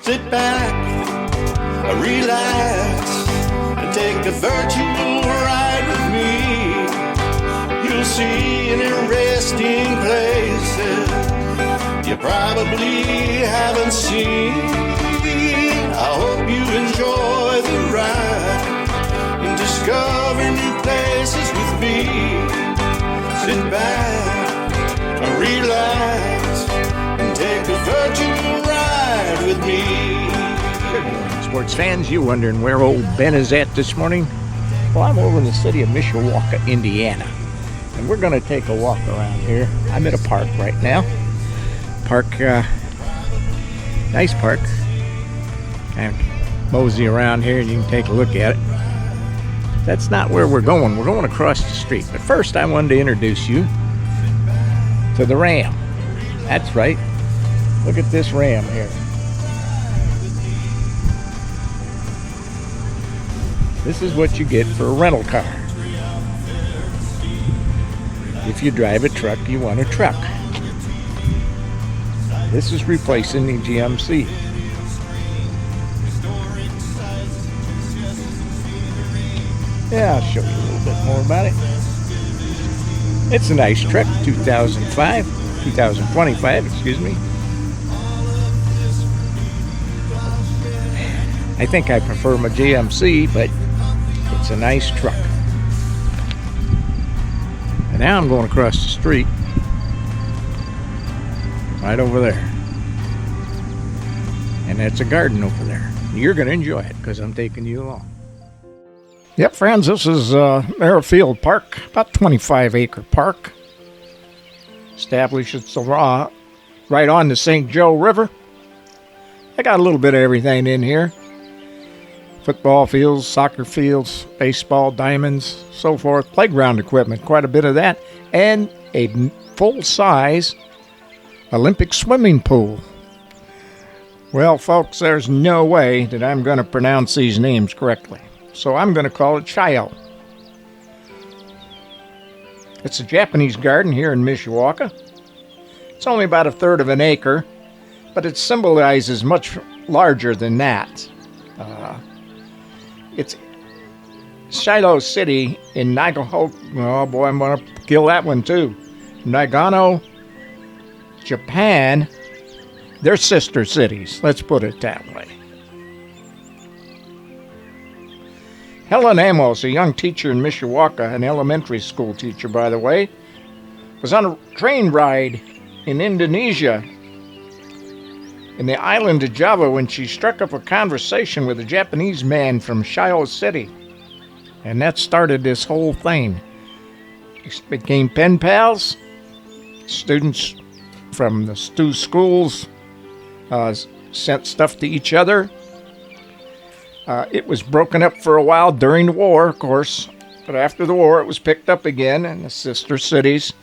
Sit back, relax, and take a virtual ride with me. You'll see interesting places you probably haven't seen. I hope you enjoy the ride and discover new places with me. Sit back, relax, and take a virtual ride with me. Good morning, sports fans. You wondering where old Ben is at this morning? Well, I'm over in the city of Mishawaka, Indiana, and we're going to take a walk around here. I'm at a park right now. Nice park. And mosey around here and you can take a look at it. That's not where we're going. We're going across the street. But first, I wanted to introduce you to the Ram. That's right. Look at this Ram here. This is what you get for a rental car. If you drive a truck, you want a truck. This is replacing the GMC. Yeah, I'll show you a little bit more about it. It's a nice truck, 2025, excuse me. I think I prefer my GMC, but it's a nice truck. And now I'm going across the street, right over there. And that's a garden over there. You're going to enjoy it because I'm taking you along. Yep, friends, this is Merrifield Park, about 25-acre park. Established right on the St. Joe River. I got a little bit of everything in here. Football fields, soccer fields, baseball diamonds, so forth. Playground equipment, quite a bit of that. And a full-size Olympic swimming pool. Well, folks, there's no way that I'm going to pronounce these names correctly. So I'm going to call it Shio. It's a Japanese garden here in Mishawaka. It's only about a third of an acre, but it symbolizes much larger than that. It's Shiloh City in Nagano. Oh boy, I'm going to kill that one too. Nagano, Japan. They're sister cities. Let's put it that way. Helen Amos, a young teacher in Mishawaka, an elementary school teacher, by the way, was on a train ride in Indonesia, in the island of Java, when she struck up a conversation with a Japanese man from Shiloh City. And that started this whole thing. They became pen pals. Students from the two schools sent stuff to each other. It was broken up for a while during the war, of course, but after the war it was picked up again, and the sister cities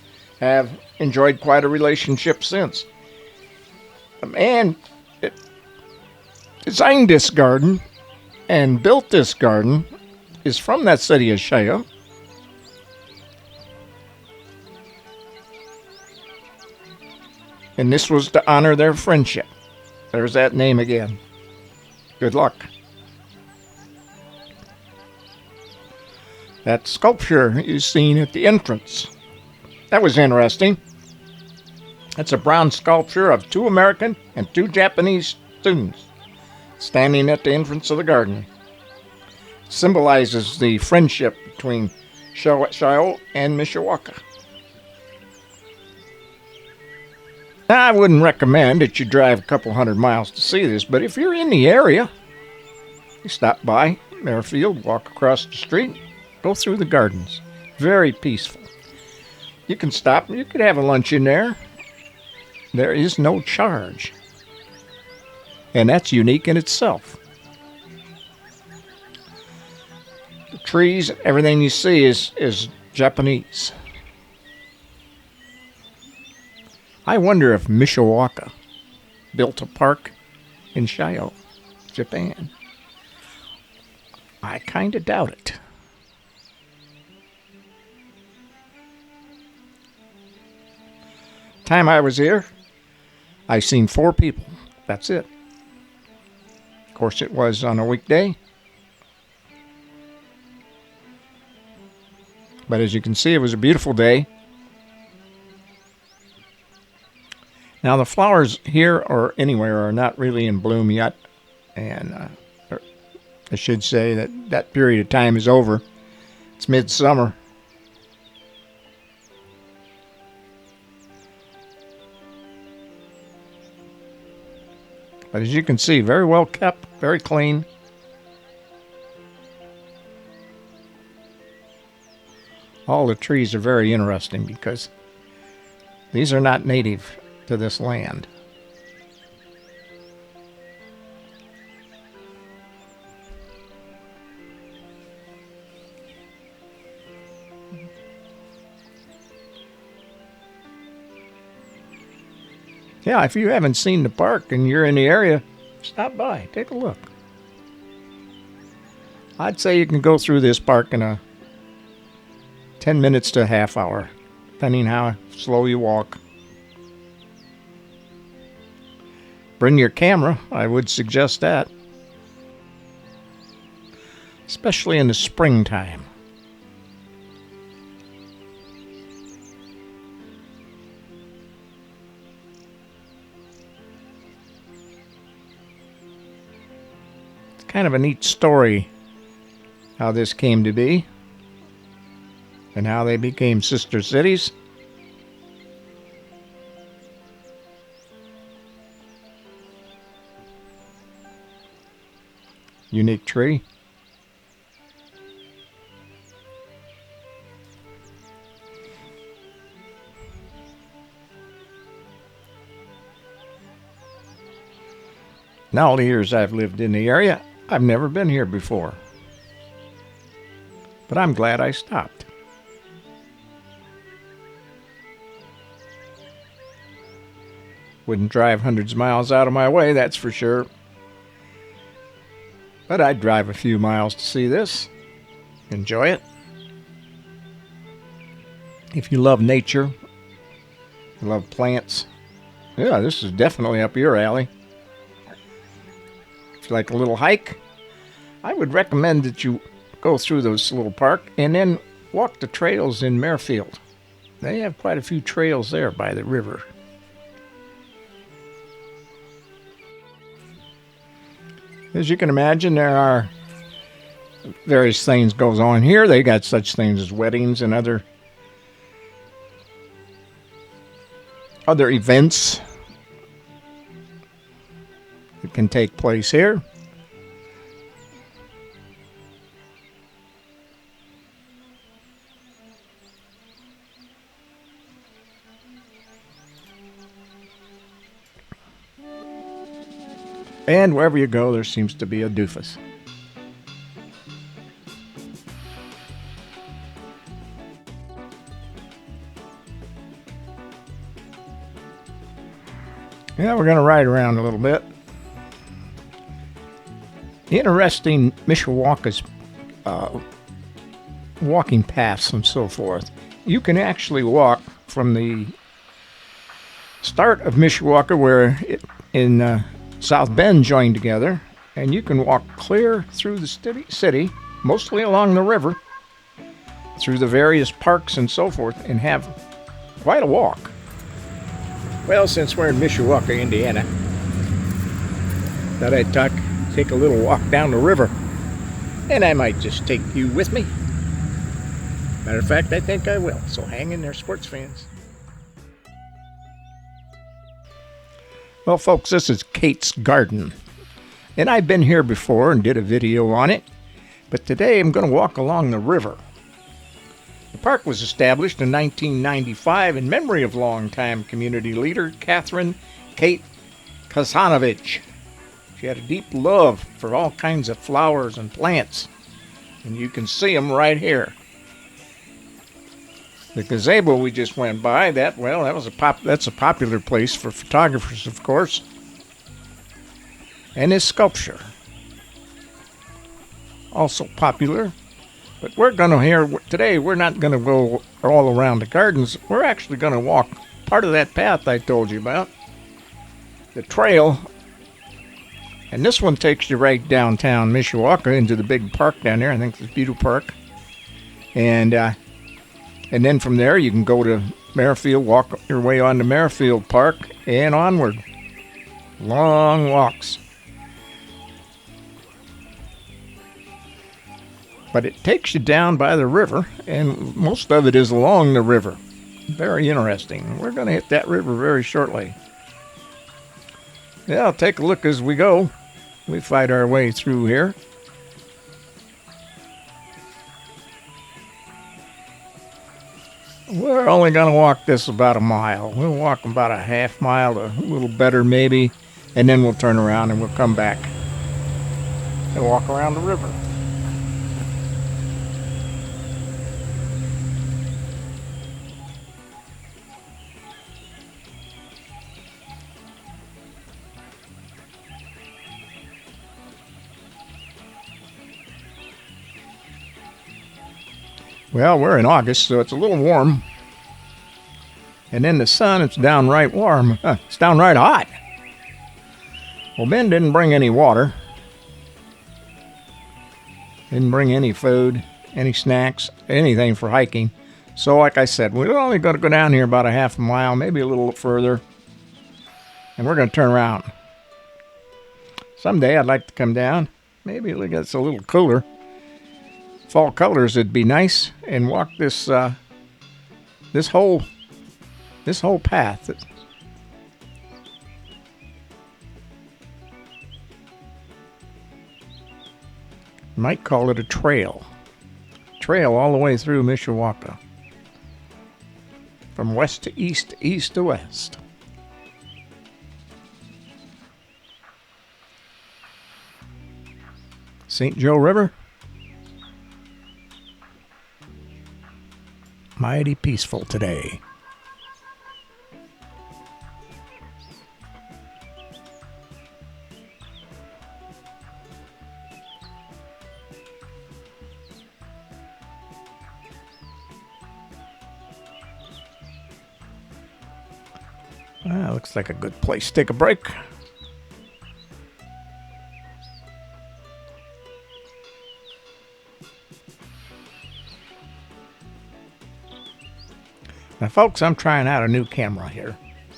have enjoyed quite a relationship since. The man that designed this garden and built this garden is from that city of Shio. And this was to honor their friendship. There's that name again. Good luck. That sculpture is seen at the entrance. That was interesting. That's a bronze sculpture of 2 American and 2 Japanese students standing at the entrance of the garden. It symbolizes the friendship between Shio and Mishawaka. Now, I wouldn't recommend that you drive a couple hundred miles to see this, but if you're in the area, you stop by Merrifield, walk across the street, go through the gardens. Very peaceful. You can stop. You could have a lunch in there. There is no charge. And that's unique in itself. The trees, everything you see is Japanese. I wonder if Mishawaka built a park in Shio, Japan. I kind of doubt it. Time I was here, I seen 4 people. That's it. course, it was on a weekday. But as you can see, it was a beautiful day. Now, the flowers here or anywhere are not really in bloom yet. And I should say that period of time is over. It's midsummer. But as you can see, very well kept, very clean. All the trees are very interesting because these are not native to this land. Yeah, if you haven't seen the park and you're in the area, stop by, take a look. I'd say you can go through this park in a 10 minutes to a half hour, depending how slow you walk. Bring your camera, I would suggest that. Especially in the springtime. It's kind of a neat story how this came to be and how they became sister cities. Unique tree. Now, all the years I've lived in the area, I've never been here before. But I'm glad I stopped. Wouldn't drive hundreds of miles out of my way, that's for sure. But I'd drive a few miles to see this. Enjoy it. If you love nature, you love plants, yeah, this is definitely up your alley. If you like a little hike, I would recommend that you go through this little park and then walk the trails in Merrifield. They have quite a few trails there by the river. As you can imagine, there are various things goes on here. They got such things as weddings and other events that can take place here. And wherever you go, there seems to be a doofus. Yeah, we're going to ride around a little bit. Interesting Mishawaka's walking paths and so forth. You can actually walk from the start of Mishawaka, where it in South Bend joined together, and you can walk clear through the city, mostly along the river, through the various parks and so forth, and have quite a walk. Well, since we're in Mishawaka, Indiana, thought I'd take a little walk down the river, and I might just take you with me. Matter of fact, I think I will, so hang in there, sports fans. Well, folks, this is Kate's Garden, and I've been here before and did a video on it, but today I'm going to walk along the river. The park was established in 1995 in memory of longtime community leader Catherine Kate Kasanovich. She had a deep love for all kinds of flowers and plants, and you can see them right here. The gazebo we just went by, that's a popular place for photographers, of course. And his sculpture, also popular. But today we're not going to go all around the gardens. We're actually going to walk part of that path I told you about. The trail And this one takes you right downtown Mishawaka into the big park down there. I think it's Butte Park. And then from there you can go to Merrifield, walk your way on to Merrifield Park and onward. Long walks. But it takes you down by the river, and most of it is along the river. Very interesting. We're going to hit that river very shortly. Yeah, I'll take a look as we go. We fight our way through here. We're only going to walk this about a mile. We'll walk about a half mile, a little better maybe, and then we'll turn around and we'll come back and walk around the river. Well, we're in August, so it's a little warm. And in the sun, it's downright warm. It's downright hot. Well, Ben didn't bring any water. Didn't bring any food, any snacks, anything for hiking. So like I said, we're only going to go down here about a half a mile, maybe a little further. And we're going to turn around. Someday I'd like to come down. Maybe it gets a little cooler. Fall colors would be nice, and walk this this whole path. Might call it a trail all the way through Mishawaka, from west to east, east to west. St. Joe River. Mighty peaceful today. Looks like a good place to take a break. Now, folks, I'm trying out a new camera here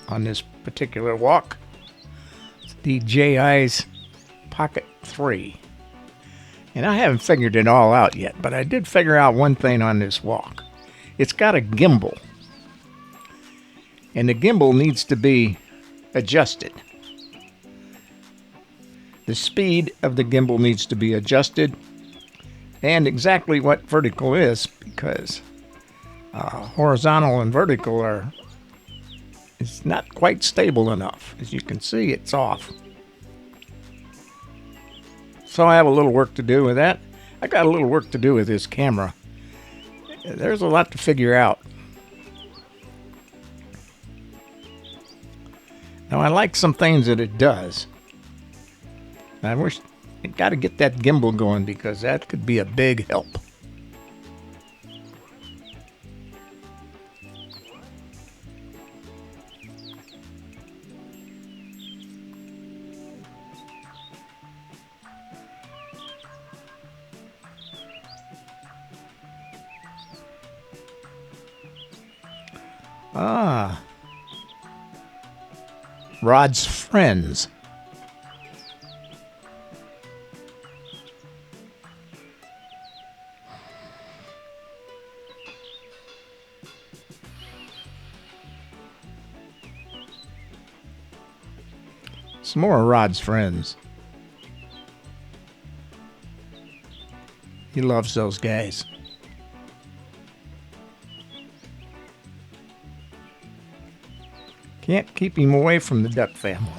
on this particular walk. It's the DJI's Pocket 3. And I haven't figured it all out yet, but I did figure out one thing on this walk. It's got a gimbal. And the gimbal needs to be adjusted. The speed of the gimbal needs to be adjusted, and exactly what vertical is, because horizontal and vertical it's not quite stable enough. As you can see, it's off. So I have a little work to do with that. I got a little work to do with this camera. There's a lot to figure out. Now, I like some things that it does. I wish I got to get that gimbal going, because that could be a big help. Rod's friends. Some more Rod's friends. He loves those guys. Can't keep him away from the duck family.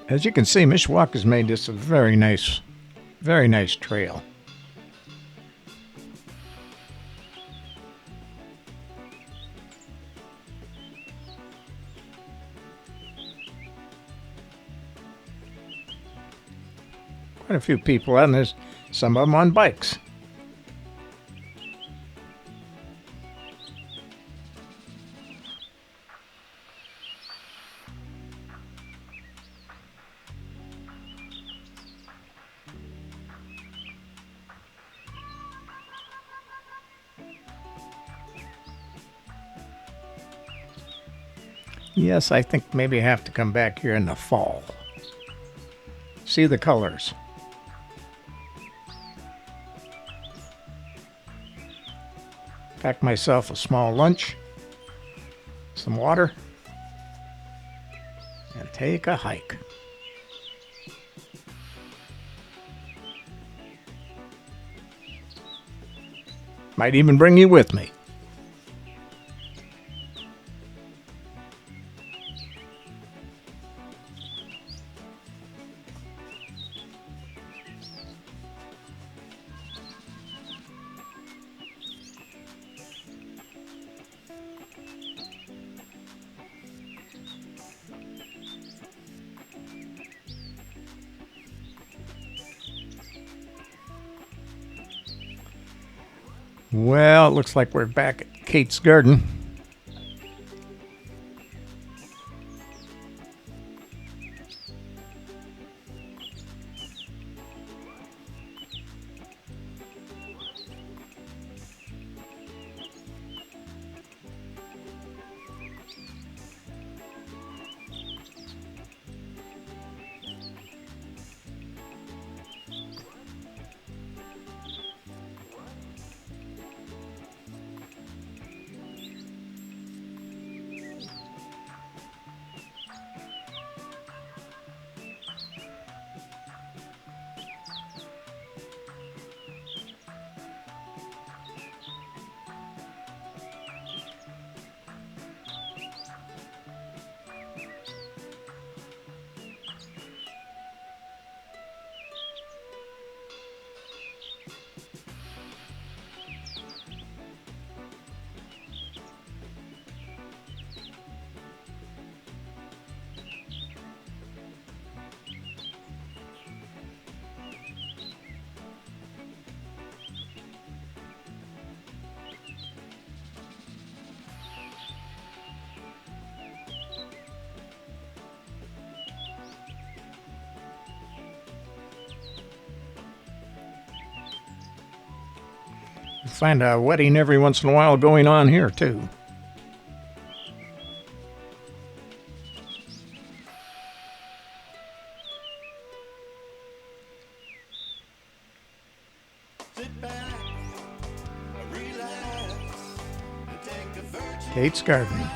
As you can see, Mishawaka's made this a very nice trail. Quite a few people, and there's some of them on bikes. Yes, I think maybe I have to come back here in the fall. See the colors. Pack myself a small lunch, some water, and take a hike. Might even bring you with me. Well, it looks like we're back at Kate's Garden. Find a wedding every once in a while going on here, too. Sit back, relax, and take a virgin Kate's Garden.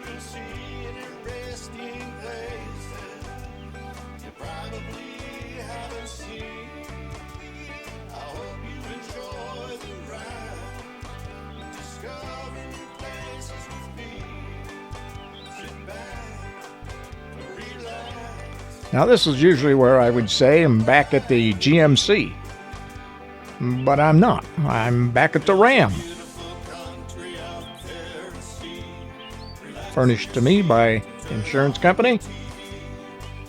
You'll see interesting places you probably haven't seen. I hope you enjoy the ride, discover new places with me. Sit back, relax. Now, this is usually where I would say I'm back at the GMC. But I'm not. I'm back at the Ram. Furnished to me by insurance company.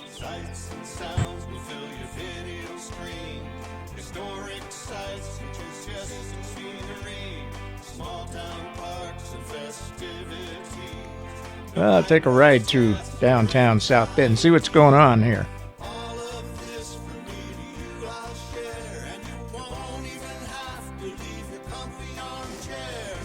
Sights and sounds will fill your video screen. Historic sites such as just scenery, small town parks and festivities. I'll take a ride through downtown South Bend and see what's going on here. All of this from me to you I'll share, and you won't even have to leave your comfy armchair.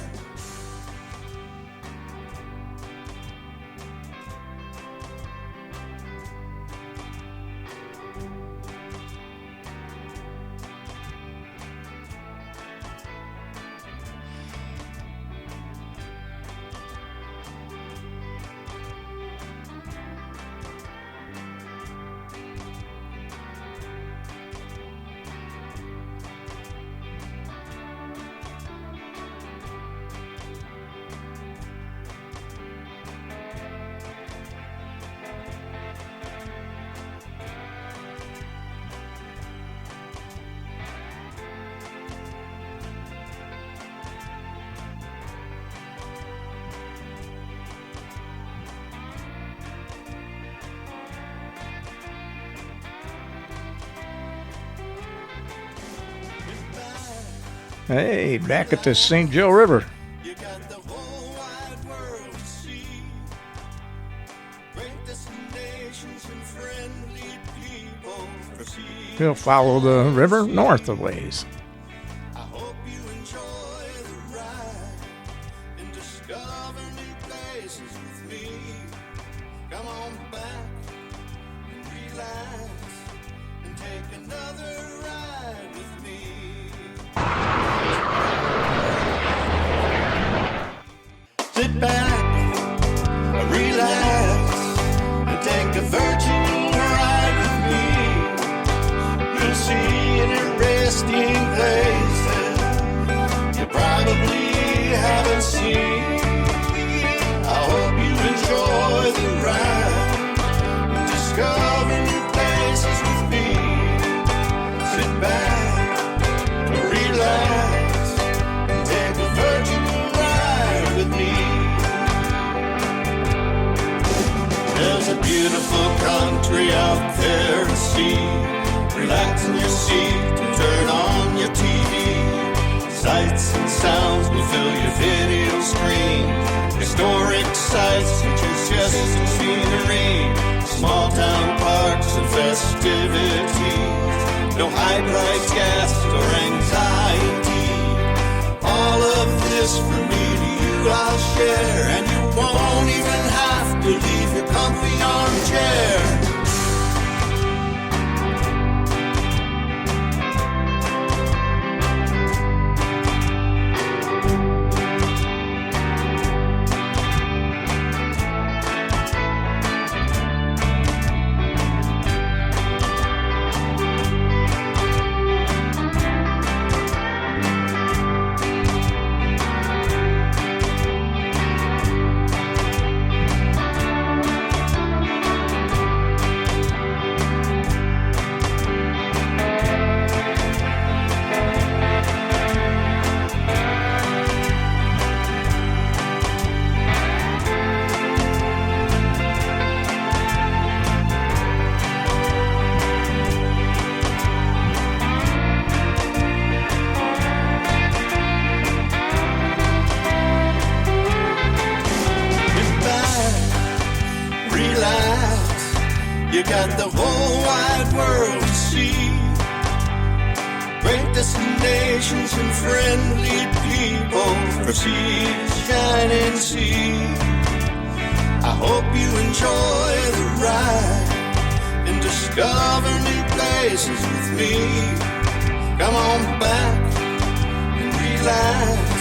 Hey, back at the St. Joe River. You got the whole wide world to see. Great destinations and friendly people for sea. We'll follow the river north a ways. I hope you enjoy the ride and discover new places with me. Come on back and relax and take another ride with me. Sit back, relax, and take a virtual ride with me. You'll see interesting places you probably haven't seen. I hope you enjoy the ride and discover new places with me. Sit back, relax, and take a virtual ride with me. There's a beautiful country out there to see. Relax in your seat and turn on your TV. Sights and sounds will fill your video screen. Historic sites such as just scenery. Small town parks and festivities. No high price gas or anxiety. All of this from me to you I'll share, and you won't even have to leave your comfy armchair. You got the whole wide world to see. Great destinations and friendly people for seas, shining sea. I hope you enjoy the ride and discover new places with me. Come on back and relax